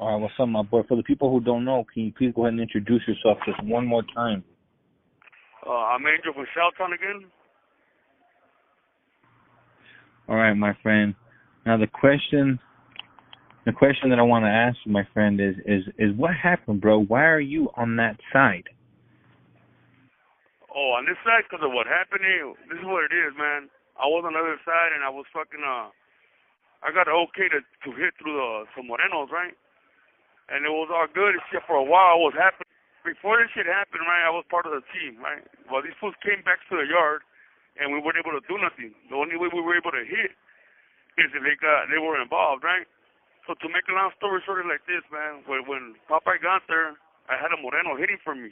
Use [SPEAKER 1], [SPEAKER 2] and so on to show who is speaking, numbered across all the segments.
[SPEAKER 1] All right, what's up, my boy? For the people who don't know, can you please go ahead and introduce yourself just one more time?
[SPEAKER 2] I'm Angel from Shoutown again.
[SPEAKER 1] All right, my friend. Now the question that I want to ask you, my friend, is what happened, bro? Why are you on that side?
[SPEAKER 2] Oh, on this side, because of what happened here, this is what it is, man. I was on the other side, and I was fucking, I got an okay to hit through some Morenos, right? And it was all good, except for a while I was happy. Before this shit happened, right, I was part of the team, right? Well, these fools came back to the yard, and we weren't able to do nothing. The only way we were able to hit is if they were involved, right? So to make a long story short like this, man, when Popeye got there, I had a Moreno hitting for me.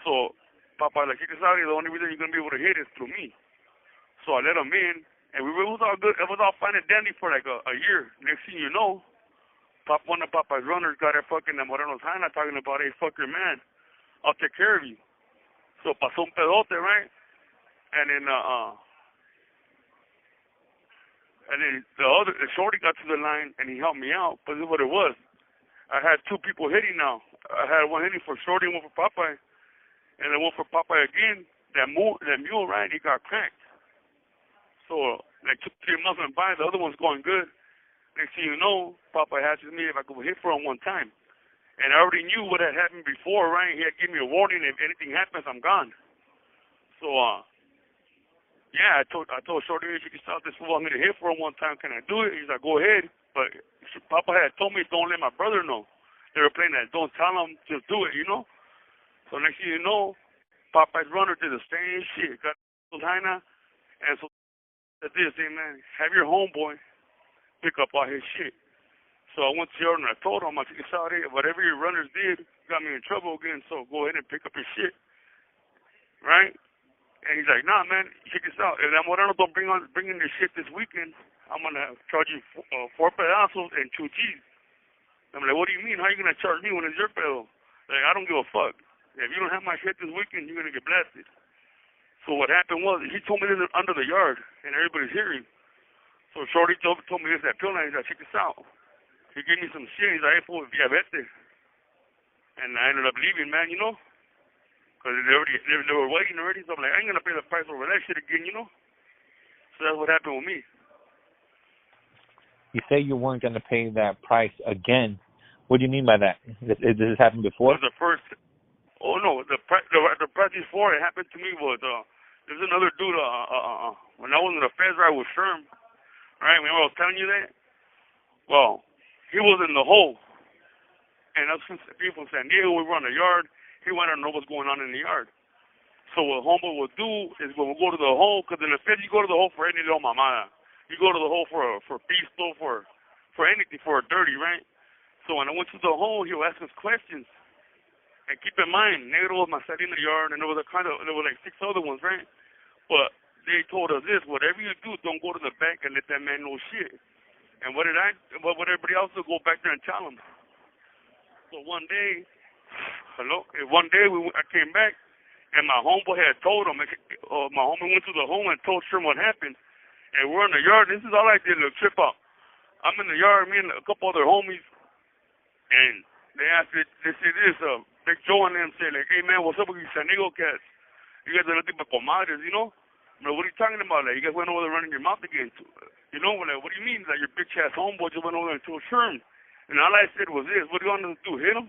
[SPEAKER 2] So Popeye, like, the only reason you're going to be able to hit is through me. So I let him in, and it was all good. It was all fine and dandy for like a year. Next thing you know, one of Popeye's runners got a fucking Moreno's hand talking about, hey, fuck your man, I'll take care of you. So pasó un pedote, right? And then the shorty got to the line, and he helped me out. But this is what it was. I had two people hitting now. I had one hitting for Shorty and one for Popeye. And then one for Popeye again. That mule, right, he got cracked. So, like 2-3 months went by, the other one's going good. Next thing you know, Popeye asks me if I could hit for him one time. And I already knew what had happened before, right? He had given me a warning, if anything happens, I'm gone. So, yeah, I told Shorty, if you can stop this fool, I'm going to hit for him one time. Can I do it? He's like, go ahead. But Papa had told me, don't let my brother know. They were playing that, don't tell him, just do it, you know? So next thing you know, Popeye's runner did the same shit. Got Lahaina, and so said this, hey, man, have your homeboy pick up all his shit. So I went to Sherm and I told him, I said, sorry, whatever your runners did got me in trouble again, so go ahead and pick up your shit. Right? And he's like, nah, man, check this out. If that Moreno don't bring in this shit this weekend, I'm going to charge you 4 pedazos and 2 G's. I'm like, what do you mean? How are you going to charge me when it's your pedo? Like, I don't give a fuck. If you don't have my shit this weekend, you're going to get blasted. So what happened was, he told me this under the yard, and everybody's hearing. So Shorty told me this at Pillman. He's like, check this out. He gave me some shit. He's like, hey, fool, vete. And I ended up leaving, man, you know? Because they were waiting already. So I'm like, I ain't going to pay the price over that shit again, you know? So that's what happened with me.
[SPEAKER 1] You say you weren't going to pay that price again. What do you mean by that? Did this happen before?
[SPEAKER 2] The first... Oh, no. The price before it happened to me was... there's another dude... when I was in the feds, right, with Sherm. Right? Remember I was telling you that? Well, he was in the hole. And us people from San Diego, we were on the yard. He wanted to know what's going on in the yard. So what homeboy will do is when we go to the hole, because in the feds, you go to the hole for any little mamada. You go to the hole for pisto, for anything, for a dirty, right? So when I went to the hole, he would ask us questions. And keep in mind, Negro was my side in the yard, and there was like 6 other ones, right? But they told us this: whatever you do, don't go to the back and let that man know shit. And what everybody else do? Go back there and tell him. So one day, I came back, and my homeboy had told him. My homie went to the home and told Sherm what happened. And we're in the yard. This is all I did, look, trip out. I'm in the yard, me and a couple other homies, and they asked me, they say this, Big Joe and them say, like, hey, man, what's up with these San Diego cats? You guys are nothing but comadres, you know? But what are you talking about? Like, you guys went over there running your mouth again. You know, like, what do you mean? Like, your bitch-ass homeboy just went over there and told Sherm. And all I said was this, what do you want to do, hit him?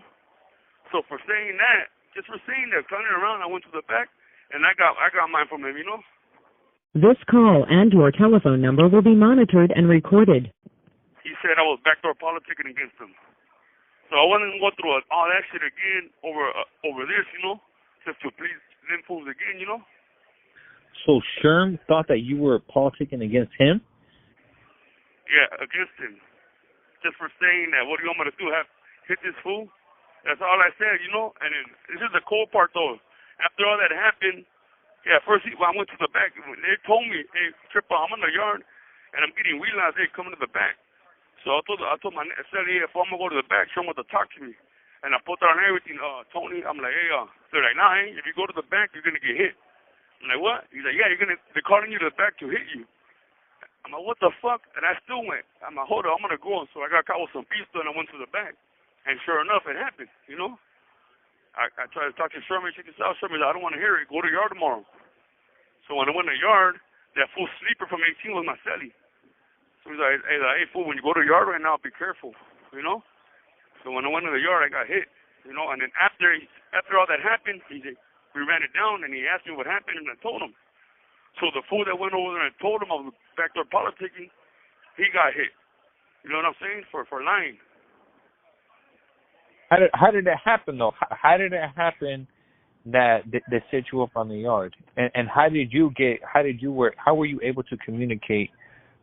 [SPEAKER 2] So for saying that, just for saying that, turning around, I went to the back, and I got mine from him, you know?
[SPEAKER 3] This call and your telephone number will be monitored and recorded.
[SPEAKER 2] He said I was backdoor politicking against him. So I wasn't going to go through all that shit again over this, you know, just to please them fools again, you know?
[SPEAKER 1] So Sherm thought that you were politicking against him?
[SPEAKER 2] Yeah, against him. Just for saying that, what do you want me to do, hit this fool? That's all I said, you know? And then, this is the cold part, though. After all that happened, yeah, first I went to the back. They told me, hey, Tripper, I'm in the yard, and I'm getting wheelers. Hey, coming to the back. So I told I said, hey, if I'm going to go to the back, Sherm to talk to me. And I put on everything, Tony, I'm like, hey, they're like, nah, hey, if you go to the back, you're going to get hit. I'm like, what? He's like, yeah, they're calling you to the back to hit you. I'm like, what the fuck? And I still went. I'm like, hold on, I'm gonna go. So I got caught with some pistol and I went to the back. And sure enough, it happened, you know? I tried to talk to Sherm, check this out. Sherm, I don't want to hear it. Go to the yard tomorrow. So when I went to the yard, that fool sleeper from 18 was my celly. So he's like, hey, fool, when you go to the yard right now, be careful, you know? So when I went to the yard, I got hit, you know? And then after all that happened, we ran it down, and he asked me what happened, and I told him. So the fool that went over there and told him I was backdoor politicking, he got hit. You know what I'm saying? For lying.
[SPEAKER 1] How did that happen though? How did it happen that they set you up on the yard? And how were you able to communicate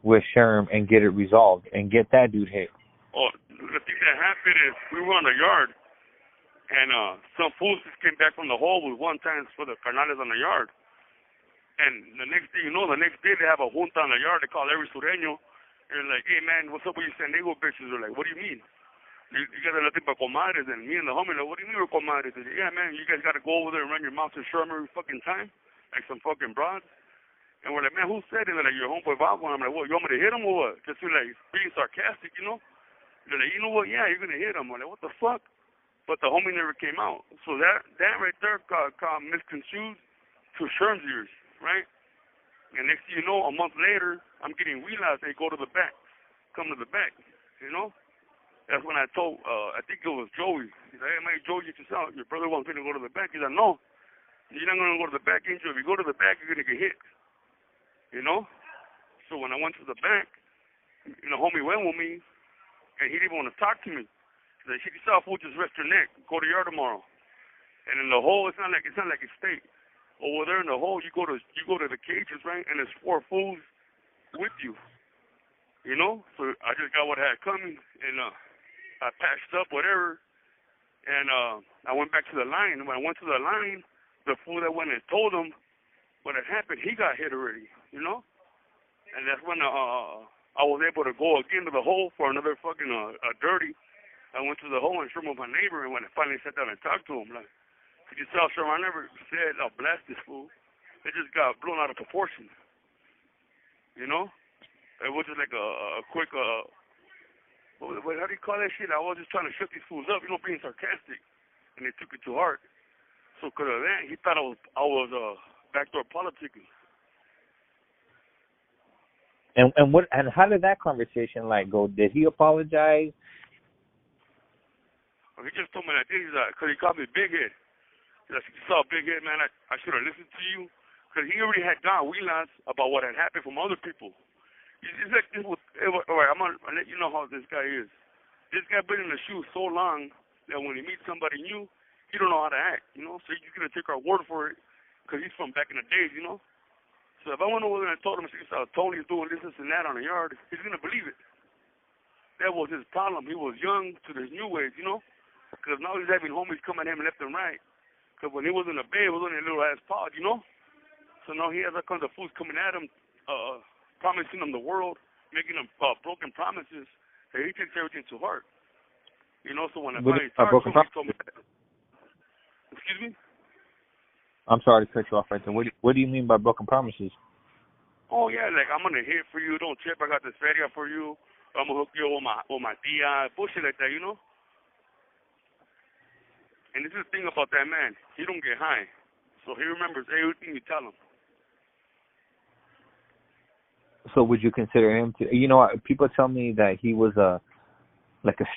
[SPEAKER 1] with Sherm and get it resolved and get that dude hit?
[SPEAKER 2] Oh, the thing that happened is we were on the yard, and some fools just came back from the hole with one times for the carnales on the yard. And the next thing you know, the next day they have a junta on the yard. They call every sureño. They're like, hey, man, what's up with you San Diego bitches? They're like, what do you mean? You guys are nothing but comadres. And me and the homie, like, what do you mean we're comadres? They say, yeah, man, you guys got to go over there and run your mouth to Sherm every fucking time, like some fucking broads. And we're like, man, who said it? They're like, your homeboy Vago. And I'm like, what, you want me to hit him or what? Just to, like, being sarcastic, you know? They're like, you know what? Yeah, you're going to hit him. I'm like, what the fuck? But the homie never came out. So that right there got misconstrued to Sherm's ears, right? And next thing you know, a month later, I'm getting wheelers. They go to the back, come to the back, you know? That's when I told, I think it was Joey. He's like, hey, man, Joey, get this out. Your brother wants me to go to the back. He's like, no, you're not going to go to the back, Angel. If you go to the back, you're going to get hit, you know? So when I went to the back, you know, homie went with me, and he didn't want to talk to me. He's like, shit yourself, fool, just rest your neck. Go to yard tomorrow. And in the hole, it's not like it's state. Over there in the hole, you go to the cages, right? And there's 4 fools with you, you know. So I just got what I had coming, and I patched up whatever, and I went back to the line. And when I went to the line, the fool that went and told him what had happened, he got hit already, you know. And that's when I was able to go again to the hole for another fucking dirty. I went to the hole and Sherm was my neighbor, and when I finally sat down and talked to him, like. You can tell, Sherm, I never said I'll blast this fool. It just got blown out of proportion. You know? It was just like a quick, how do you call that shit? I was just trying to shut these fools up, you know, being sarcastic. And they took it to heart. So because of that, he thought I was backdoor politicking.
[SPEAKER 1] And how did that conversation go? Did he apologize?
[SPEAKER 2] Well, he just told me that thing, because he called me big head. Like, you saw Big Head, man, I should have listened to you. Because he already had gone realized about what had happened from other people. It's like this was, all right, I'm going to let you know how this guy is. This guy been in the shoes so long that when he meets somebody new, he don't know how to act, you know. So he's going to take our word for it because he's from back in the days, you know. So if I went over there and told him, Tony's doing this and that on the yard, he's going to believe it. That was his problem. He was young to his new ways, you know. Because now he's having homies come at him left and right. Because when he was in the bay, it was only a little ass pod, you know? So now he has all kinds of fools coming at him, promising him the world, making him broken promises, and he takes everything to heart. You know, so when I finally talked to him, he told me that. Excuse me?
[SPEAKER 1] I'm sorry to cut you off right there. What do you mean by broken promises?
[SPEAKER 2] Oh, yeah, like, I'm going to hit for you, don't trip, I got this feria for you, I'm going to hook you up with my tia, bullshit like that, you know? And this is the thing about that man. He don't get high. So he remembers everything you tell him.
[SPEAKER 1] So would you consider him to, people tell me that he was a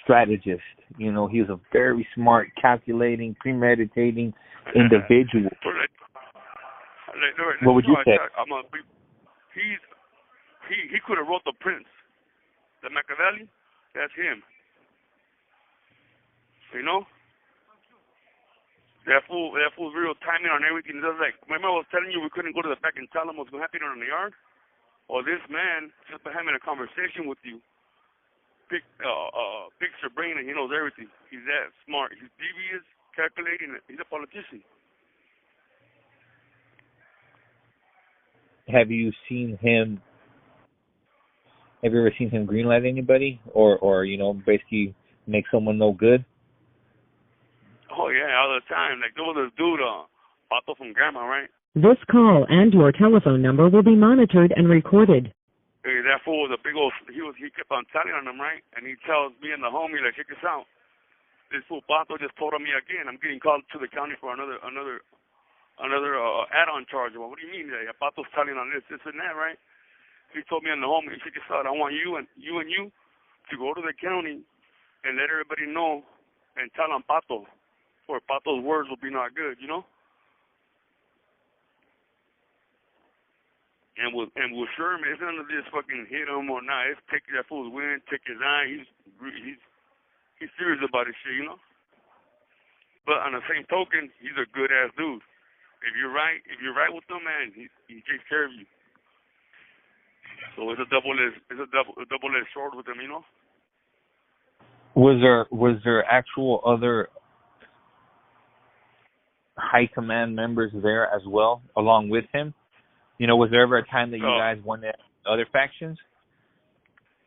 [SPEAKER 1] strategist. You know, he was a very smart, calculating, premeditating individual. What would you say?
[SPEAKER 2] He could have wrote The Prince. The Machiavelli, that's him. You know? That fool's real timing on everything. Just like, remember I was telling you we couldn't go to the back and tell him what's going to happen on the yard? Or this man, just by having a conversation with you, picks your brain and he knows everything. He's that smart. He's devious, calculating. He's a politician.
[SPEAKER 1] Have you ever seen him greenlight anybody or basically make someone no good?
[SPEAKER 2] Oh, yeah, all the time. Like, there was this dude, Otto from Gamma, right?
[SPEAKER 3] This call and your telephone number will be monitored and recorded.
[SPEAKER 2] That fool was a big old. He kept on telling on him, right? And he tells me and the homie, like, check this out. This fool Pato just told on me again. I'm getting called to the county for another add-on charge. Well, what do you mean? Like, Pato's telling on this and that, right? He told me and the homie, check this out. I want you to go to the county and let everybody know and tell on Pato, for Pato's words will be not good, you know. And with Sherm, it's none of this fucking hit him or not. It's take that fool's win, take his eye. He's serious about his shit, you know. But on the same token, he's a good ass dude. If you're right with him, man, he takes care of you. So it's a double-edged sword with him, you know.
[SPEAKER 1] Was there actual other high command members there as well, along with him? You know, was there ever a time that you guys went at other factions?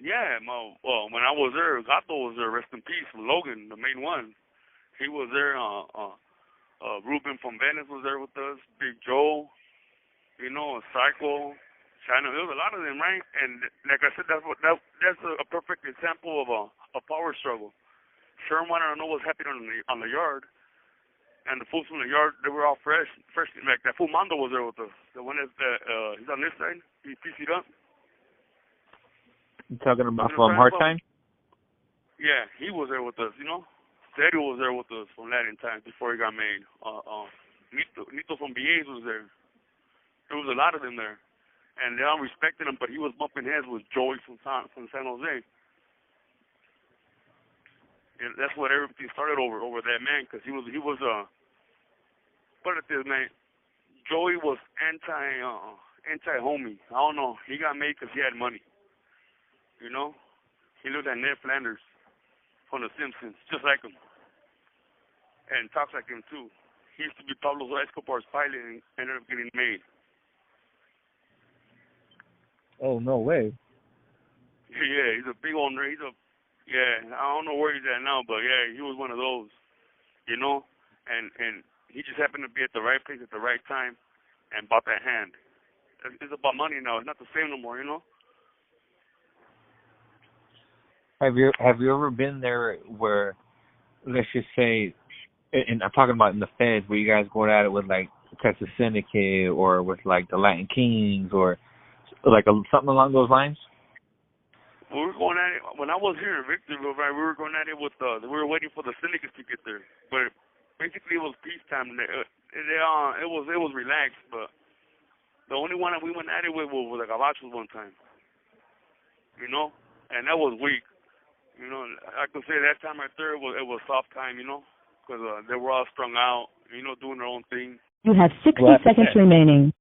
[SPEAKER 2] Yeah, well, when I was there, Gato was there, rest in peace, Logan, the main one. He was there, Ruben from Venice was there with us, Big Joe, you know, Psycho, China, there was a lot of them, right? And like I said, that's a perfect example of a power struggle. Sherm wanted to know what's happening on the yard. And the fools from the yard, they were all fresh. Like that fool Mondo was there with us. The one he's on this side. He PC'd up.
[SPEAKER 1] You talking about from Hard Time?
[SPEAKER 2] Yeah, he was there with us, you know. Sergio was there with us from Latin Times before he got made. Nito from BA's was there. There was a lot of them there. And they all respected him, but he was bumping heads with Joey from San Jose. And that's what everything started over that man, because he was put it this, man. Joey was anti-homie. I don't know. He got made because he had money. You know, he looked at Ned Flanders from The Simpsons, just like him, and talks like him too. He used to be Pablo Escobar's pilot and ended up getting made.
[SPEAKER 1] Oh, no way.
[SPEAKER 2] Yeah, he's a big owner. Yeah, I don't know where he's at now, but yeah, he was one of those, you know, and he just happened to be at the right place at the right time and bought that hand. It's about money now. It's not the same no more, you know.
[SPEAKER 1] Have you ever been there where, let's just say, and I'm talking about in the Feds, where you guys going at it with like Texas Syndicate or with like the Latin Kings or like something along those lines?
[SPEAKER 2] We were going at it when I was here in Victorville, right? We were going at it with we were waiting for the syndicates to get there, but basically it was peacetime. It was relaxed, but the only one that we went at it with was the Gabachos one time, you know, and that was weak. You know, I could say that time right there it was soft time, you know, because they were all strung out, you know, doing their own thing.
[SPEAKER 3] You have 60 seconds remaining.